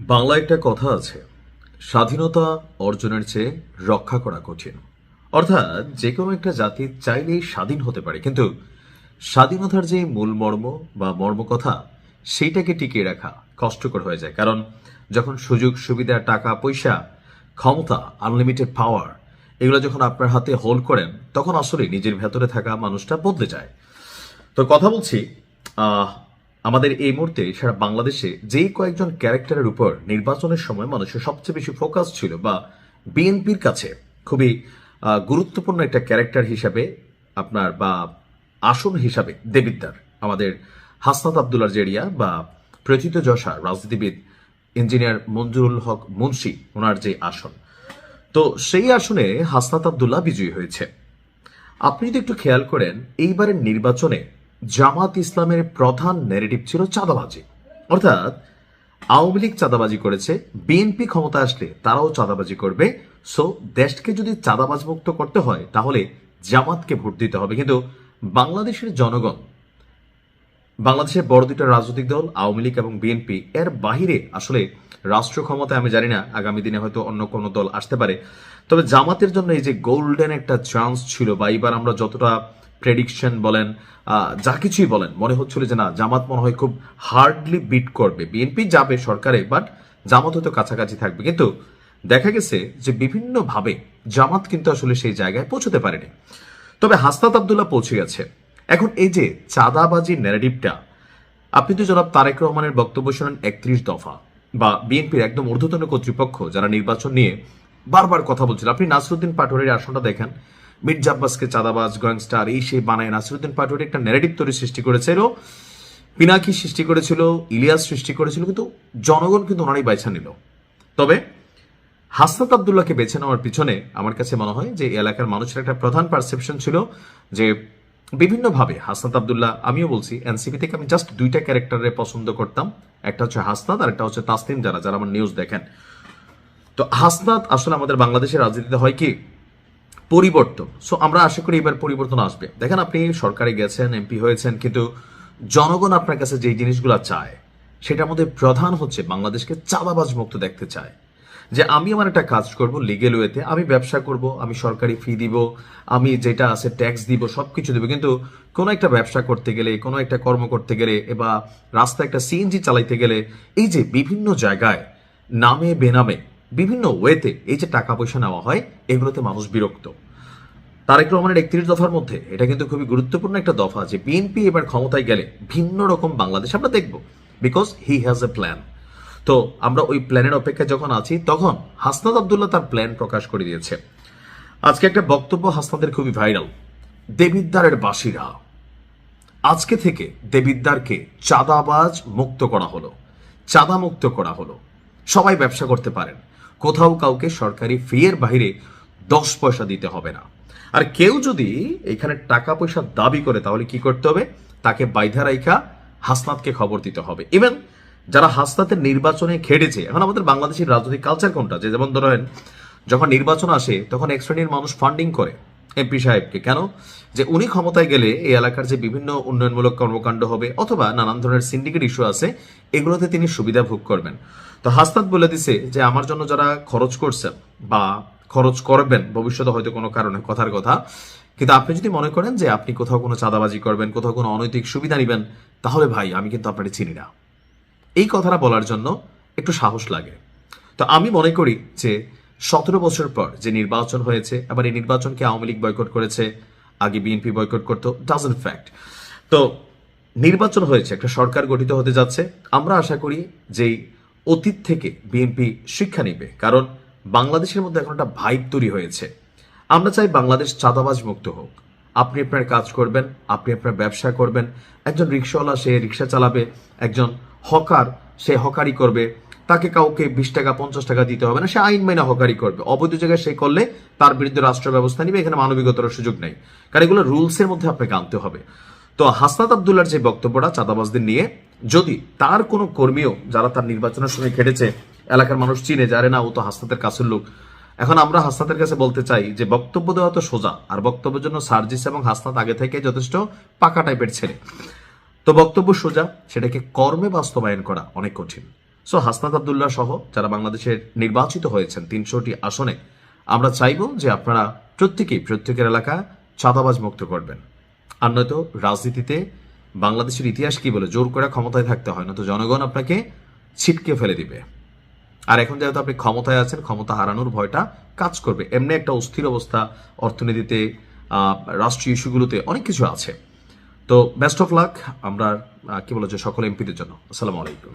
বাংলায় একটা কথা আছে, স্বাধীনতা অর্জনের চেয়ে রক্ষা করা কঠিন। অর্থাৎ যে কোনো একটা জাতি চাইলেই স্বাধীন হতে পারে, কিন্তু স্বাধীনতার যে মূল মর্ম বা মর্মকথা সেইটাকে টিকিয়ে রাখা কষ্টকর হয়ে যায়। কারণ যখন সুযোগ সুবিধা, টাকা পয়সা, ক্ষমতা, আনলিমিটেড পাওয়ার এগুলো যখন আপনার হাতে হোল্ড করেন, তখন আসলে নিজের ভেতরে থাকা মানুষটা বদলে যায়। তো কথা বলছি আহ, আমাদের এই মুহূর্তে সারা বাংলাদেশে যেই কয়েকজন ক্যারেক্টারের উপর নির্বাচনের সময় মানুষের সবচেয়ে বেশি ফোকাস ছিল, বা বিএনপির কাছে খুবই গুরুত্বপূর্ণ একটা ক্যারেক্টার হিসাবে আপনার বা আসন হিসাবে দেবিদ্দার আমাদের হাসনাত আবদুল্লার জেরিয়া বা প্রথিতযশা রাজনীতিবিদ ইঞ্জিনিয়ার মঞ্জুরুল হক মুন্সি, ওনার যে আসন, তো সেই আসনে হাসনাত আবদুল্লাহ বিজয়ী হয়েছে। আপনি যদি একটু খেয়াল করেন, এইবারের নির্বাচনে জামাত ইসলামের প্রধান ন্যারেটিভ ছিল চাঁদাবাজি। অর্থাৎ আওয়ামী লীগ চাঁদাবাজি করেছে, বিএনপি ক্ষমতা আসলে তারাও চাঁদাবাজি করবে। সো দেশকে যদি চাঁদাবাজ মুক্ত করতে হয় তাহলে জামাতকে ভোট দিতে হবে। কিন্তু বাংলাদেশের জনগণ, বাংলাদেশের বড় দুইটা রাজনৈতিক দল আওয়ামী লীগ এবং বিএনপি, এর বাহিরে আসলে রাষ্ট্র ক্ষমতায় আমি জানি না আগামী দিনে হয়তো অন্য কোনো দল আসতে পারে, তবে জামাতের জন্য এই যে গোল্ডেন একটা চান্স ছিল, বা এইবার আমরা যতটা প্রেডিকশন বলেন যা কিছুই বলেন, মনে হচ্ছিল যে না, জামাত মনে হয় খুব হার্ডলি বিট করবে, বিএনপি যাবে সরকারে বাট জামাত হয়তো কাছাকাছি থাকবে। কিন্তু দেখা গেছে যে বিভিন্নভাবে জামাত কিন্তু আসলে সেই জায়গায় পৌঁছতে পারেনি। তবে হাসনাত আবদুল্লাহ পৌঁছে গেছে। এখন এই যে চাঁদাবাজি ন্যারেটিভটা, আপনি তো জনাব তারেক রহমানের বক্তব্য শোনেন 31 দফা, বা বিএনপির একদম ঊর্ধ্বতন কর্তৃপক্ষ যারা নির্বাচন নিয়ে বারবার কথা বলছিল, আপনি নাসিরুদ্দিন পাটোয়ারির আসনটা দেখেন, মির্জা আব্বাসকে চাঁদাবাজ, গ্যাংস্টার এই সেই বানায় নাসিরুদ্দিন পাটোয়ারি একটা ন্যারেটিভ তৈরি সৃষ্টি করেছিল, পিনাকি সৃষ্টি করেছিল, ইলিয়াস সৃষ্টি করেছিল, কিন্তু জনগণ কিন্তু ওনারই বাইছা নিল। তবে হাসনাত আবদুল্লাহকে বেছে নেওয়ার পিছনে আমার কাছে মনে হয় যে এলাকার মানুষের একটা প্রধান পারসেপশন ছিল যে বিভিন্নভাবে হাসনাত আবদুল্লাহ, আমিও বলছি এনসিপি থেকে আমি জাস্ট দুইটা ক্যারেক্টারে পছন্দ করতাম, একটা হচ্ছে হাসনাত আর একটা হচ্ছে তাসনিম, যারা যারা আমার নিউজ দেখেন। তো হাসনাত আসলে আমাদের বাংলাদেশের রাজনীতিতে হয় কি পরিবর্তন। সো আমরা আশা করি এবার পরিবর্তন আসবে। দেখেন, আপনি সরকারে গেছেন, এমপি হয়েছেন, কিন্তু জনগণ আপনার কাছে যে জিনিসগুলো চায় সেটার মধ্যে প্রধান হচ্ছে বাংলাদেশকে চাঁদাবাজ মুক্ত দেখতে চায়। যে আমি আমার একটা কাজ করব লিগেল ওয়েতে, আমি ব্যবসা করব, আমি সরকারি ফি দিব, আমি যেটা আছে ট্যাক্স দিব, সবকিছু দিব, কিন্তু কোনো একটা ব্যবসা করতে গেলে, কোনো একটা কর্ম করতে গেলে, বা রাস্তায় একটা সিএনজি চালাইতে গেলে, এই যে বিভিন্ন জায়গায় নামে বেনামে বিভিন্ন ওয়েতে এই যে টাকা পয়সা নেওয়া হয়, এগুলোতে মানুষ বিরক্ত। তারেক রহমানের 31 দফার মধ্যে এটা কিন্তু খুবই গুরুত্বপূর্ণ একটা দফা, যে বিএনপি এবার ক্ষমতায় গেলে ভিন্ন রকম বাংলাদেশ আমরা দেখব, because he has a plan. তো আমরা ওই প্ল্যানের অপেক্ষায় যখন আছি, তখন হাসনাত আবদুল্লাহ তার প্ল্যান প্রকাশ করে দিয়েছে। আজকে একটা বক্তব্য হাসনাতের খুবই ভাইরাল, দেবিদ্দারের বাসীরা, আজকে থেকে দেবিদ্দারকে চাঁদাবাজ মুক্ত করা হলো, চাঁদা মুক্ত করা হলো, সবাই ব্যবসা করতে পারেন, কোথাও কাউকে সরকারি ফি এর বাইরে 10 পয়সা দিতে হবে না। আর কেউ যদি এখানে টাকা পয়সা দাবি করে তাহলে কি করতে হবে, তাকে বাইধা রাইখা হাসনাতকে খবর দিতে হবে। ইভেন যারা হাসনাতের নির্বাচনে খেটেছে, এখন আমাদের বাংলাদেশের রাজনৈতিক কালচার কোনটা, যে যেমন ধরেন যখন নির্বাচন আসে তখন এক শ্রেণীর মানুষ ফান্ডিং করে এমপি সাহেবকে, কেন, যে উনি ক্ষমতায় গেলে এই এলাকার যে বিভিন্ন উন্নয়নমূলক কর্মকাণ্ড হবে অথবা নানান ধরনের সিন্ডিকেট ইস্যু আছে, এগুলোতে তিনি সুবিধা ভোগ করবেন। তো হাসনাত বলে দিছে যে আমার জন্য যারা খরচ করছেন বা খরচ করবেন ভবিষ্যতে হয়তো কোনো কারণে, কথার কথা, কিন্তু আপনি যদি মনে করেন যে আপনি কোথাও কোনো চাঁদাবাজি করবেন, কোথাও কোনো অনৈতিক সুবিধা নেবেন, তাহলে ভাই আমি কিন্তু আপনাকে চিনি না। এই কথাটা বলার জন্য একটু সাহস লাগে। তো আমি মনে করি যে 17 বছর পর যে নির্বাচন হয়েছে, আবার এই নির্বাচনকে আওয়ামী লীগ বয়কট করেছে, আগে বিএনপি বয়কট করতো, ডাজন্ট ফ্যাক্ট। তো নির্বাচন হয়েছে, একটা সরকার গঠিত হতে যাচ্ছে। আমরা আশা করি যে অতীত থেকে বিএনপি শিক্ষা নিবে, কারণ বাংলাদেশের মধ্যে এখন একটা ভাইব তৈরি হয়েছে। আমরা চাই বাংলাদেশ চাঁদাবাজ মুক্ত হোক। আপনি আপনার কাজ করবেন, আপনি আপনার ব্যবসা করবেন, একজন রিক্সাওয়ালা সে রিক্সা চালাবে, একজন হকার সে হকারি করবে, তাকে কাউকে 20 টাকা 50 টাকা দিতে হবে না, সে আইন মাইনা হকারি করবে। অবৈধ জায়গায় সে করলে তার বিরুদ্ধে রাষ্ট্র ব্যবস্থা নিবে, এখানে মানবিকতার সুযোগ নেই, কারণ এগুলো রুলসের মধ্যে আপনাকে আনতে হবে। তো হাসনাত আবদুল্লার যে বক্তব্যটা চাঁদাবাজদের নিয়ে, যদি তার কোনো কর্মীও যারা তার নির্বাচনের সময় খেটেছে, এলাকার মানুষ চিনে যারে না ও তো হাসনাতের কাছের লোক, এখন আমরা হাসনাতের কাছে বলতে চাই যে বক্তব্য দেওয়া তো সোজা, আর বক্তব্যের জন্য সার্জিস এবং হাসনাত আগে থেকে যথেষ্ট পাকা টাইপের ছেলে। তো বক্তব্য সোজা, সেটাকে কর্মে বাস্তবায়ন করা অনেক কঠিন। সো হাসনাত আব্দুল্লাহ সহ যারা বাংলাদেশের নির্বাচিত হয়েছেন 300টি আসনে, আমরা চাইব যে আপনারা প্রত্যেকের এলাকা চাঁদাবাজ মুক্ত করবেন। আর নয়তো রাজনীতিতে বাংলাদেশের ইতিহাস কি বলে, জোর করে ক্ষমতায় থাকতে হয়, নয়তো জনগণ আপনাকে ছিটকে ফেলে দিবে। আর এখন যেহেতু আপনি ক্ষমতায় আছেন, ক্ষমতা হারানোর ভয়টা কাজ করবে। এমনি একটা অস্থির অবস্থা অর্থনীতিতে, রাষ্ট্রীয় ইস্যুগুলোতে অনেক কিছু আছে। তো বেস্ট অফ লাক আমরা কি বলে যে সকল এমপিদের জন্য। আসসালামু আলাইকুম।